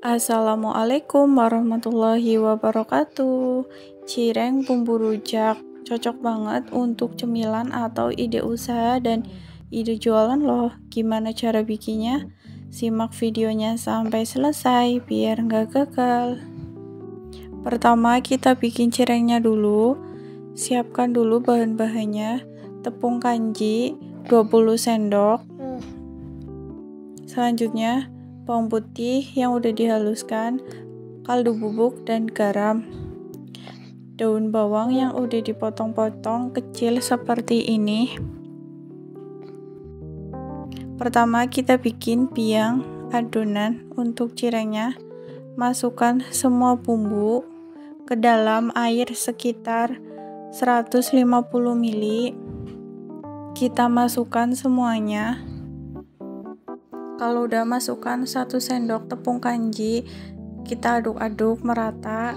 Assalamualaikum warahmatullahi wabarakatuh. Cireng bumbu rujak cocok banget untuk cemilan atau ide usaha dan ide jualan loh. Gimana cara bikinnya? Simak videonya sampai selesai biar nggak gagal. Pertama kita bikin cirengnya dulu. Siapkan dulu bahan-bahannya. Tepung kanji 20 sendok. Selanjutnya bawang putih yang udah dihaluskan, kaldu bubuk dan garam. Daun bawang yang udah dipotong-potong kecil seperti ini. Pertama kita bikin biang adonan untuk cirengnya. Masukkan semua bumbu ke dalam air sekitar 150 ml. Kita masukkan semuanya. Kalau udah masukkan 1 sendok tepung kanji, kita aduk-aduk merata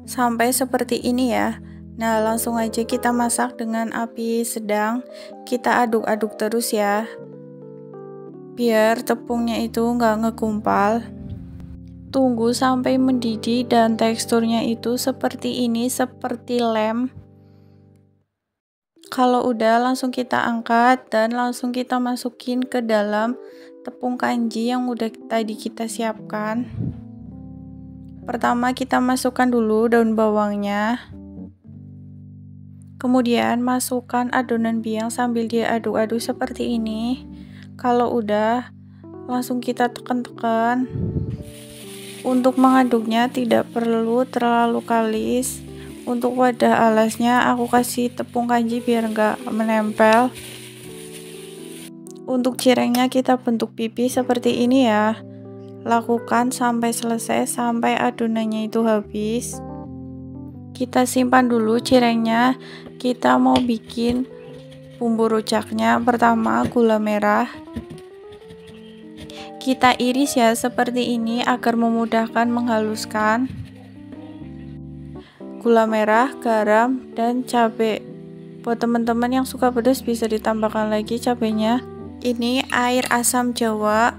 sampai seperti ini ya. Nah, langsung aja kita masak dengan api sedang. Kita aduk-aduk terus ya, biar tepungnya itu nggak ngekumpal. Tunggu sampai mendidih dan teksturnya itu seperti ini, seperti lem. Kalau udah, langsung kita angkat dan langsung kita masukin ke dalam tepung kanji yang udah tadi kita siapkan. Pertama kita masukkan dulu daun bawangnya. Kemudian masukkan adonan biang sambil diaduk-aduk seperti ini. Kalau udah, langsung kita tekan-tekan. Untuk mengaduknya tidak perlu terlalu kalis. Untuk wadah alasnya aku kasih tepung kanji biar nggak menempel. Untuk cirengnya kita bentuk pipi seperti ini ya. Lakukan sampai selesai, sampai adonannya itu habis. Kita simpan dulu cirengnya. Kita mau bikin bumbu rujaknya. Pertama gula merah. Kita iris ya seperti ini agar memudahkan menghaluskan. Gula merah, garam, dan cabai. Buat teman-teman yang suka pedas bisa ditambahkan lagi cabenya. Ini air asam jawa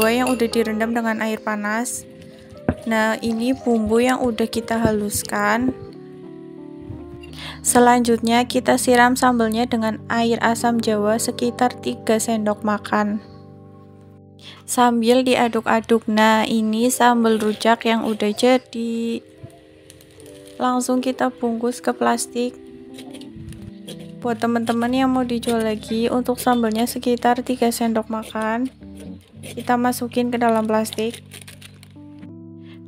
yang udah direndam dengan air panas. Nah, ini bumbu yang udah kita haluskan. Selanjutnya kita siram sambelnya dengan air asam jawa sekitar 3 sendok makan. Sambil diaduk-aduk. Nah, ini sambal rujak yang udah jadi. Langsung kita bungkus ke plastik. Buat teman-teman yang mau dijual lagi, untuk sambalnya sekitar 3 sendok makan. Kita masukin ke dalam plastik.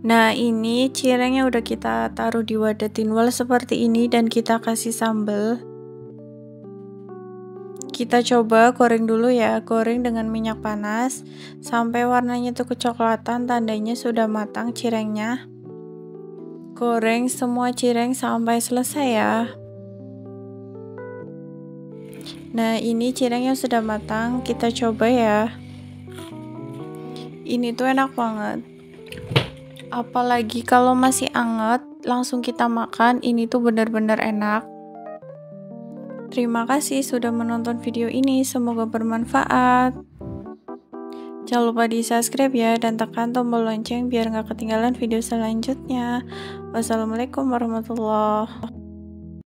Nah, ini cirengnya udah kita taruh di wadah tinwal seperti ini dan kita kasih sambal. Kita coba goreng dulu ya, goreng dengan minyak panas sampai warnanya tuh kecoklatan, tandanya sudah matang cirengnya. Goreng semua cireng sampai selesai ya. Nah, ini cireng yang sudah matang, kita coba ya. Ini tuh enak banget. Apalagi kalau masih anget, langsung kita makan, ini tuh benar-benar enak. Terima kasih sudah menonton video ini, semoga bermanfaat. Jangan lupa di subscribe ya dan tekan tombol lonceng biar nggak ketinggalan video selanjutnya. Wassalamualaikum warahmatullahi wabarakatuh.